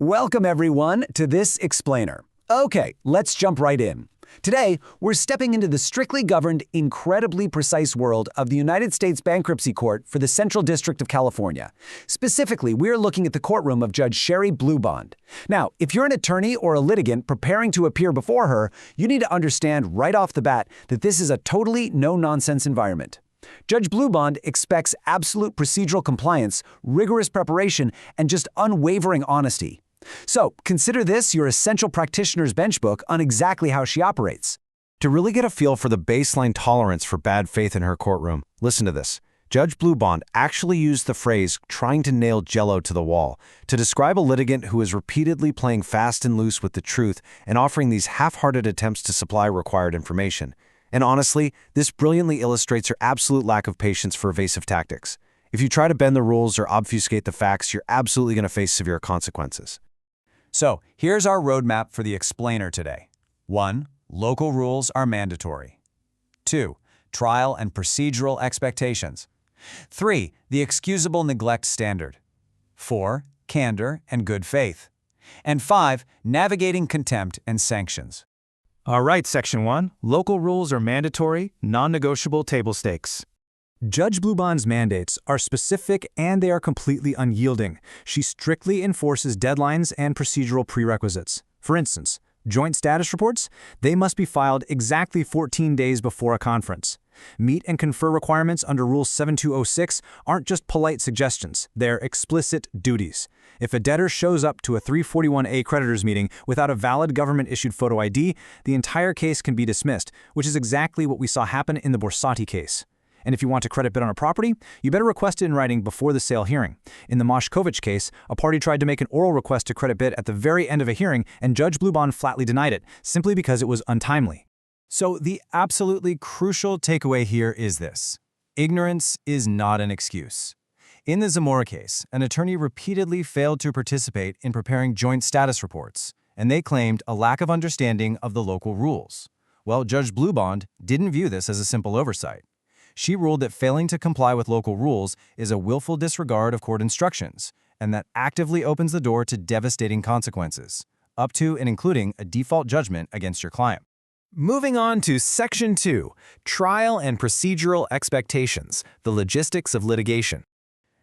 Welcome everyone to this explainer. Okay, let's jump right in. Today, we're stepping into the strictly governed, incredibly precise world of the United States Bankruptcy Court for the Central District of California. Specifically, we're looking at the courtroom of Judge Sheri Bluebond. Now, if you're an attorney or a litigant preparing to appear before her, you need to understand right off the bat that this is a totally no-nonsense environment. Judge Bluebond expects absolute procedural compliance, rigorous preparation, and just unwavering honesty. So, consider this your essential practitioner's benchbook on exactly how she operates. To really get a feel for the baseline tolerance for bad faith in her courtroom, listen to this. Judge Bluebond actually used the phrase trying to nail Jell-O to the wall to describe a litigant who is repeatedly playing fast and loose with the truth and offering these half-hearted attempts to supply required information. And honestly, this brilliantly illustrates her absolute lack of patience for evasive tactics. If you try to bend the rules or obfuscate the facts, you're absolutely going to face severe consequences. So, here's our roadmap for the explainer today. 1. Local rules are mandatory. 2. Trial and procedural expectations. 3. The excusable neglect standard. 4. Candor and good faith. And 5. Navigating contempt and sanctions. All right, Section 1. Local rules are mandatory, non-negotiable table stakes. Judge Bluebond's mandates are specific and they are completely unyielding. She strictly enforces deadlines and procedural prerequisites. For instance, joint status reports, they must be filed exactly 14 days before a conference. Meet and confer requirements under Rule 7206 aren't just polite suggestions, they're explicit duties. If a debtor shows up to a 341A creditors meeting without a valid government-issued photo ID, the entire case can be dismissed, which is exactly what we saw happen in the Borsati case. And if you want to credit bid on a property, you better request it in writing before the sale hearing. In the Moshkovich case, a party tried to make an oral request to credit bid at the very end of a hearing, and Judge Bluebond flatly denied it, simply because it was untimely. So the absolutely crucial takeaway here is this. Ignorance is not an excuse. In the Zamora case, an attorney repeatedly failed to participate in preparing joint status reports, and they claimed a lack of understanding of the local rules. Well, Judge Bluebond didn't view this as a simple oversight. She ruled that failing to comply with local rules is a willful disregard of court instructions, and that actively opens the door to devastating consequences, up to and including a default judgment against your client. Moving on to Section 2, Trial and Procedural Expectations, the Logistics of Litigation.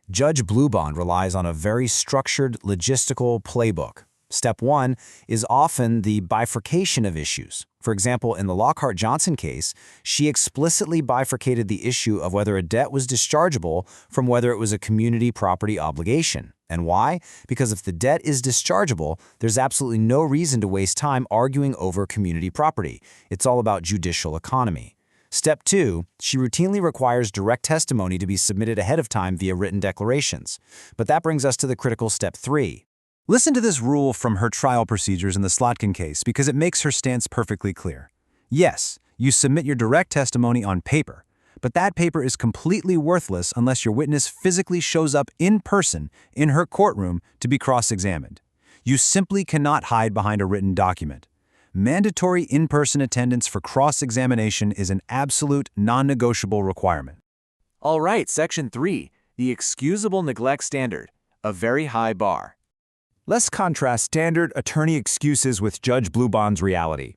Judge Bluebond relies on a very structured logistical playbook. Step 1 is often the bifurcation of issues. For example, in the Lockhart-Johnson case, she explicitly bifurcated the issue of whether a debt was dischargeable from whether it was a community property obligation. And why? Because if the debt is dischargeable, there's absolutely no reason to waste time arguing over community property. It's all about judicial economy. Step 2, she routinely requires direct testimony to be submitted ahead of time via written declarations. But that brings us to the critical Step 3. Listen to this rule from her trial procedures in the Slotkin case because it makes her stance perfectly clear. Yes, you submit your direct testimony on paper, but that paper is completely worthless unless your witness physically shows up in person in her courtroom to be cross-examined. You simply cannot hide behind a written document. Mandatory in-person attendance for cross-examination is an absolute non-negotiable requirement. All right, Section 3, the excusable neglect standard, a very high bar. Let's contrast standard attorney excuses with Judge Bluebond's reality.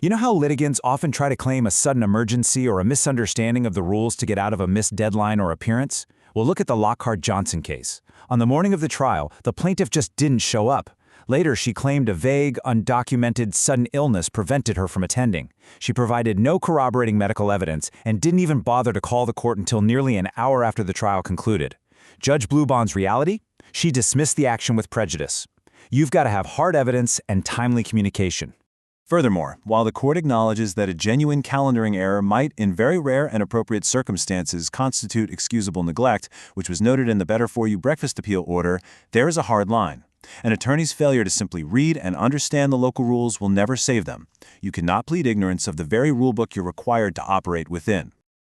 You know how litigants often try to claim a sudden emergency or a misunderstanding of the rules to get out of a missed deadline or appearance? Well, look at the Lockhart-Johnson case. On the morning of the trial, the plaintiff just didn't show up. Later, she claimed a vague, undocumented sudden illness prevented her from attending. She provided no corroborating medical evidence and didn't even bother to call the court until nearly an hour after the trial concluded. Judge Bluebond's reality? She dismissed the action with prejudice. You've got to have hard evidence and timely communication. Furthermore, while the court acknowledges that a genuine calendaring error might, in very rare and appropriate circumstances, constitute excusable neglect, which was noted in the Better For You breakfast appeal order, there is a hard line. An attorney's failure to simply read and understand the local rules will never save them. You cannot plead ignorance of the very rulebook you're required to operate within.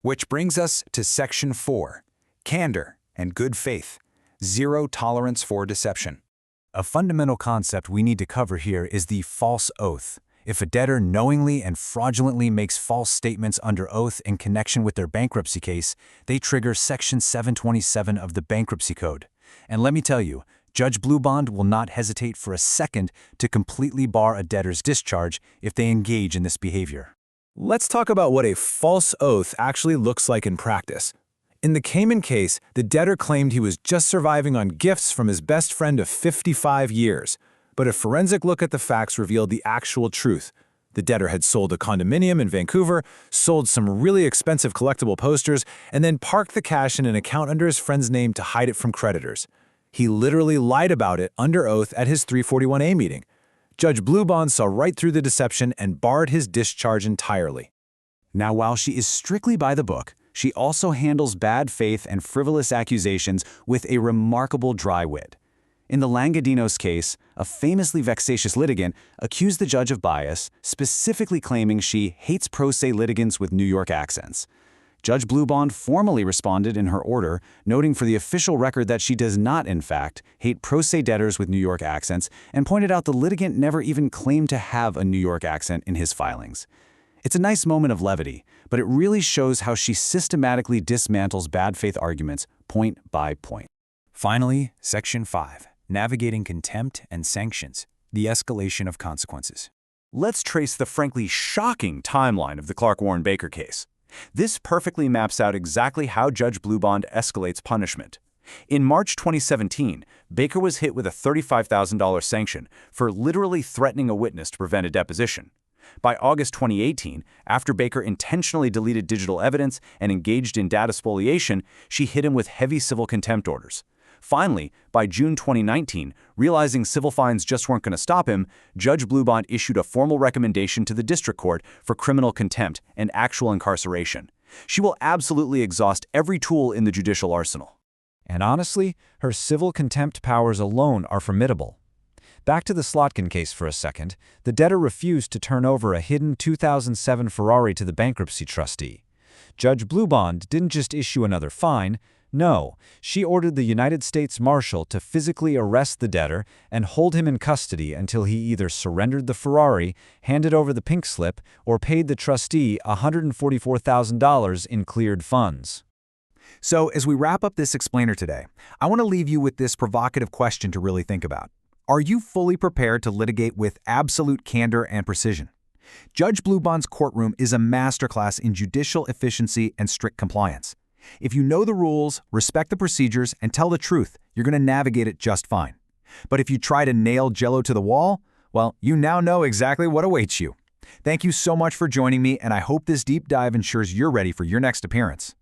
Which brings us to Section 4, Candor and Good Faith, Zero Tolerance for Deception. A fundamental concept we need to cover here is the false oath. If a debtor knowingly and fraudulently makes false statements under oath in connection with their bankruptcy case, they trigger Section 727 of the Bankruptcy Code. And let me tell you, Judge Bluebond will not hesitate for a second to completely bar a debtor's discharge if they engage in this behavior. Let's talk about what a false oath actually looks like in practice. In the Cayman case, the debtor claimed he was just surviving on gifts from his best friend of 55 years. But a forensic look at the facts revealed the actual truth. The debtor had sold a condominium in Vancouver, sold some really expensive collectible posters, and then parked the cash in an account under his friend's name to hide it from creditors. He literally lied about it under oath at his 341A meeting. Judge Bluebond saw right through the deception and barred his discharge entirely. Now, while she is strictly by the book, she also handles bad faith and frivolous accusations with a remarkable dry wit. In the Langadinos case, a famously vexatious litigant accused the judge of bias, specifically claiming she hates pro se litigants with New York accents. Judge Bluebond formally responded in her order, noting for the official record that she does not, in fact, hate pro se debtors with New York accents, and pointed out the litigant never even claimed to have a New York accent in his filings. It's a nice moment of levity, but it really shows how she systematically dismantles bad faith arguments point by point. Finally, Section 5. Navigating contempt and sanctions, the escalation of consequences. Let's trace the frankly shocking timeline of the Clark Warren Baker case. This perfectly maps out exactly how Judge Bluebond escalates punishment. In March 2017, Baker was hit with a $35,000 sanction for literally threatening a witness to prevent a deposition. By August 2018, after Baker intentionally deleted digital evidence and engaged in data spoliation, she hit him with heavy civil contempt orders. Finally, by June 2019, realizing civil fines just weren't going to stop him, Judge Bluebond issued a formal recommendation to the district court for criminal contempt and actual incarceration. She will absolutely exhaust every tool in the judicial arsenal. And honestly, her civil contempt powers alone are formidable. Back to the Slotkin case for a second, the debtor refused to turn over a hidden 2007 Ferrari to the bankruptcy trustee. Judge Bluebond didn't just issue another fine. No, she ordered the United States Marshal to physically arrest the debtor and hold him in custody until he either surrendered the Ferrari, handed over the pink slip, or paid the trustee $144,000 in cleared funds. So, as we wrap up this explainer today, I want to leave you with this provocative question to really think about. Are you fully prepared to litigate with absolute candor and precision? Judge Bluebond's courtroom is a masterclass in judicial efficiency and strict compliance. If you know the rules, respect the procedures, and tell the truth, you're going to navigate it just fine. But if you try to nail Jell-O to the wall, well, you now know exactly what awaits you. Thank you so much for joining me, and I hope this deep dive ensures you're ready for your next appearance.